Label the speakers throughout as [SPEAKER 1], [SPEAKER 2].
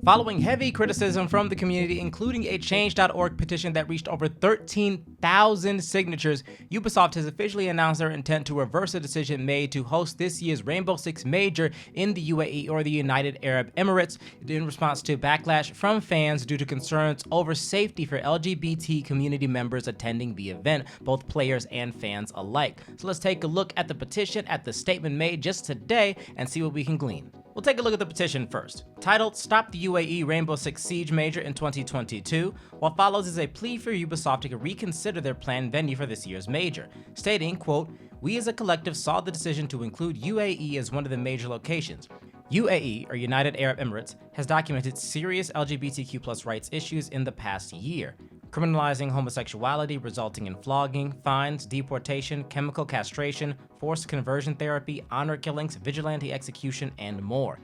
[SPEAKER 1] Following heavy criticism from the community, including a change.org petition that reached over 13,000 signatures, Ubisoft has officially announced their intent to reverse a decision made to host this year's Rainbow Six Major in the UAE, or the United Arab Emirates, in response to backlash from fans due to concerns over safety for LGBT community members attending the event, both players and fans alike. So let's take a look at the petition, at the statement made just today, and see what we can glean. We'll take a look at the petition first. Titled, Stop the UAE Rainbow Six Siege Major in 2022, what follows is a plea for Ubisoft to reconsider their planned venue for this year's major, stating, quote, "We as a collective saw the decision to include UAE as one of the major locations. UAE, or United Arab Emirates, has documented serious LGBTQ+ rights issues in the past year, criminalizing homosexuality resulting in flogging, fines, deportation, chemical castration, forced conversion therapy, honor killings, vigilante execution, and more.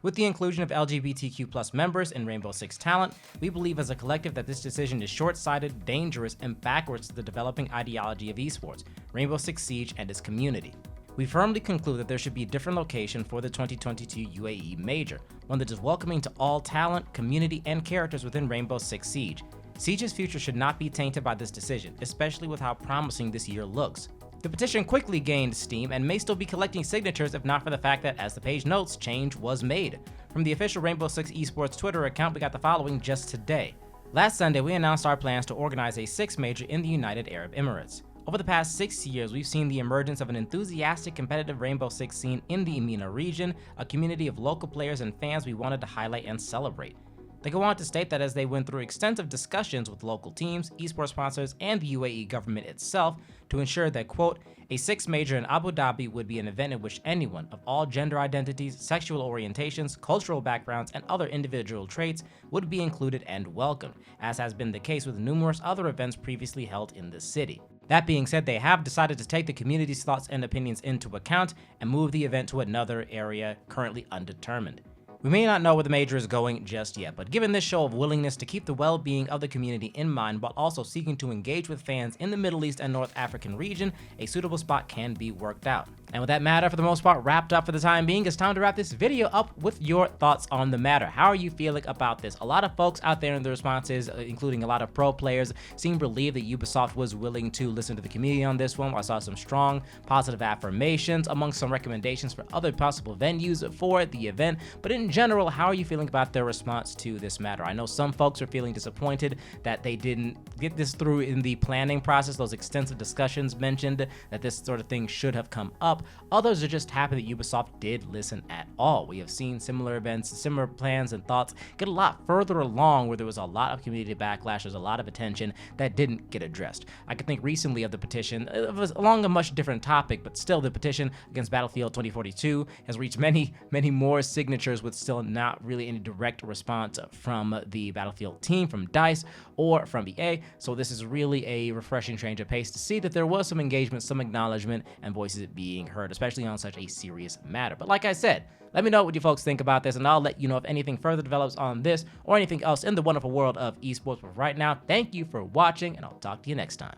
[SPEAKER 1] With the inclusion of LGBTQ+ members in Rainbow Six talent, we believe as a collective that this decision is short-sighted, dangerous, and backwards to the developing ideology of esports, Rainbow Six Siege, and its community. We firmly conclude that there should be a different location for the 2022 UAE Major, one that is welcoming to all talent, community, and characters within Rainbow Six Siege. Siege's future should not be tainted by this decision, especially with how promising this year looks." The petition quickly gained steam and may still be collecting signatures if not for the fact that, as the page notes, change was made. From the official Rainbow Six Esports Twitter account, we got the following just today. Last Sunday, we announced our plans to organize a Six Major in the United Arab Emirates. Over the past 6 years, we've seen the emergence of an enthusiastic competitive Rainbow Six scene in the MENA region, a community of local players and fans we wanted to highlight and celebrate. They go on to state that as they went through extensive discussions with local teams, esports sponsors, and the UAE government itself to ensure that, quote, "A Six Major in Abu Dhabi would be an event in which anyone of all gender identities, sexual orientations, cultural backgrounds, and other individual traits would be included and welcomed, as has been the case with numerous other events previously held in the city." That being said, they have decided to take the community's thoughts and opinions into account and move the event to another area currently undetermined. We may not know where the major is going just yet, but given this show of willingness to keep the well-being of the community in mind while also seeking to engage with fans in the Middle East and North African region, a suitable spot can be worked out. And with that matter, for the most part, wrapped up for the time being, it's time to wrap this video up with your thoughts on the matter. How are you feeling about this? A lot of folks out there in the responses, including a lot of pro players, seem relieved that Ubisoft was willing to listen to the community on this one. I saw some strong, positive affirmations among some recommendations for other possible venues for the event. But in general, how are you feeling about their response to this matter? I know some folks are feeling disappointed that they didn't get this through in the planning process, those extensive discussions mentioned that this sort of thing should have come up. Others are just happy that Ubisoft did listen at all. We have seen similar events, similar plans and thoughts get a lot further along where there was a lot of community backlash, there's a lot of attention that didn't get addressed. I could think recently of the petition, it was along a much different topic, but still the petition against Battlefield 2042 has reached many more signatures with still not really any direct response from the Battlefield team, from DICE, or from EA. So this is really a refreshing change of pace to see that there was some engagement, some acknowledgement, and voices being heard, especially on such a serious matter. But like I said, let me know what you folks think about this, and I'll let you know if anything further develops on this or anything else in the wonderful world of esports. But right now, thank you for watching, and I'll talk to you next time.